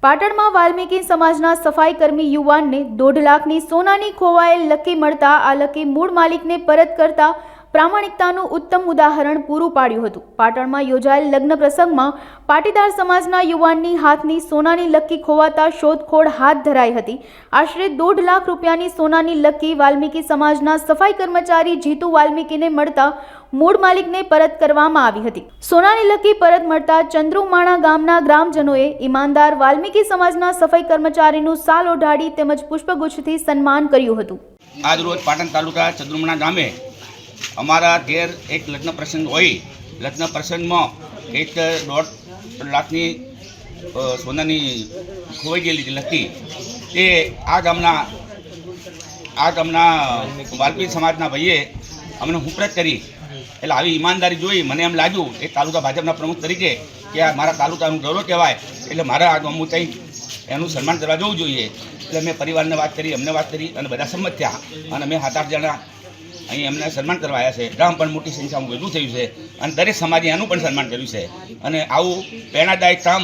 પાટણમાં વાલ્મીકી સમાજના સફાઈકર્મી યુવાનને 1.5 લાખની સોનાની ખોવાયેલ લકી મળતા આ લકી મૂળ માલિકને પરત કરતા પ્રામાણિકતાનું ઉત્તમ ઉદાહરણ પૂરું પાડ્યું હતું। પાટણમાં યોજાયેલ લગ્ન પ્રસંગમાં પાટીદાર સમાજના યુવાનની હાથની સોનાની લકી ખોવાતા શોધખોળ હાથ ધરાઈ હતી। આશરે 1.5 લાખ રૂપિયાની સોનાની લકી વાલ્મીકી સમાજના સફાઈ કર્મચારી જીતુ વાલ્મીકીને મળતા મૂળ માલિકને પરત કરવામાં આવી હતી। સોનાની લકી પરત મળતા ચંદ્રુમાણા ગામના ગ્રામજનોએ ઈમાનદાર વાલ્મીકી સમાજના સફાઈ કર્મચારીનું સાલ ઓઢાડી તેમજ પુષ્પગુચ્છથી સન્માન કર્યું હતું। આજ રોજ પાટણ તાલુકા ચંદ્રુમાણા ગામે અમારા ઘેર એક લગ્ન પ્રસંગ હોય। લગ્ન પ્રસંગમાં એક 1.5 લાખની સોનાની ખોવાઈ ગયેલી લકી એ આ ગામના વાલ્મીકી સમાજના ભાઈએ અમને હુંપરત કરી। એટલે આવી ઈમાનદારી જોઈ મને એમ લાગ્યું એક તાલુકા ભાજપના પ્રમુખ તરીકે કે આ મારા તાલુકાનું ગૌરવ કહેવાય, એટલે મારે આ ગામનું કંઈ એનું સન્માન કરવા જવું જોઈએ। એટલે મેં પરિવારને વાત કરી, અમને વાત કરી અને બધા સંમત થયા અને અમે 7-8 જણા અહીં એમને સન્માન કરવા આવ્યા છે। ગામ પણ મોટી સંખ્યામાં ભેગું થયું છે અને દરેક સમાજે એનું પણ સન્માન કર્યું છે અને આવું પ્રેરણાદાયક કામ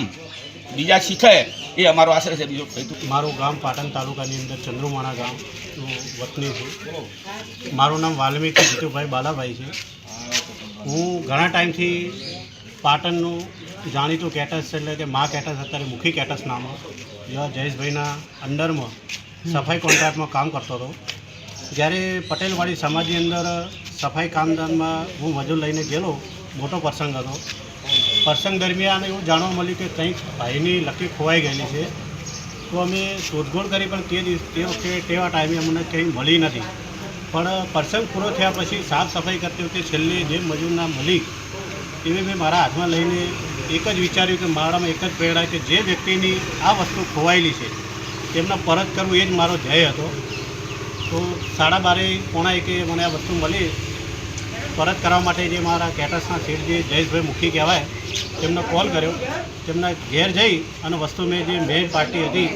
બીજા શીખે એ અમારો આશય છે। બીજો મારું ગામ પાટણ તાલુકાની અંદર ચંદ્રુમાણા ગામનું વતની છું। મારું નામ વાલ્મીકી જીતુભાઈ બાલાભાઈ છે। હું ઘણા ટાઈમથી પાટણનું જાણીતું કેટસ એટલે કે મા કેટસ અત્યારે મુખી કેટસ નામમાં જેવા જયેશભાઈના અંડરમાં સફાઈ કોન્ટ્રાક્ટમાં કામ કરતો હતો। જ્યારે પટેલવાડી સમાજની અંદર સફાઈ કામદારમાં હું મજૂર લઈને ગયેલો, મોટો પ્રસંગ હતો। પ્રસંગ દરમિયાન એવું જાણવા મળ્યું કે કંઈક ભાઈની લકી ખોવાઈ ગયેલી છે। તો અમે શોધખોળ કરી પણ તે વખતે તેવા ટાઈમે અમને કંઈ મળી નથી। પણ પ્રસંગ પૂરો થયા પછી સાફ સફાઈ કરતી વખતે છેલ્લે જે મજૂરના મળી એવી મેં મારા હાથમાં લઈને એક જ વિચાર્યું કે મારામાં એક જ પ્રેરણા કે જે વ્યક્તિની આ વસ્તુ ખોવાયેલી છે તેમને પરત કરવું એ જ મારો ધ્યેય હતો। તો 12:30-1 મને આ વસ્તુ મળી। પરત કરવા માટે જે મારા કેટર્સના શેઠ જે જયેશભાઈ મુખી કહેવાય તેમને કોલ કર્યો। તેમના ઘેર જઈ અને વસ્તુ મેં જે મેઇન પાર્ટી હતી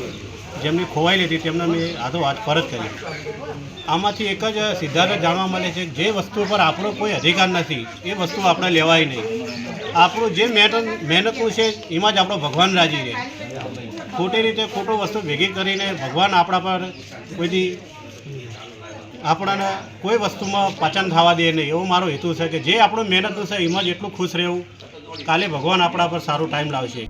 જેમની ખોવાયેલી હતી તેમને મેં હાથોહાથ પરત કરી। આમાંથી એક જ સિદ્ધાંત જાણવા મળે છે કે જે વસ્તુ પર આપણો કોઈ અધિકાર નથી એ વસ્તુ આપણે લેવાય નહીં। આપણું જે મહેનતનું છે એમાં જ આપણો ભગવાન રાજી રહે। ખોટી રીતે ખોટું વસ્તુ ભેગી કરીને ભગવાન આપણા પર કોઈથી આપણને કોઈ વસ્તુમાં પાચન થવા દે નહીં, એવો મારો હેતુ છે કે જે આપણું મહેનતનું છે એમાં જ એટલું ખુશ રહેવું, કાલે ભગવાન આપણા પર સારું ટાઈમ લાવશે।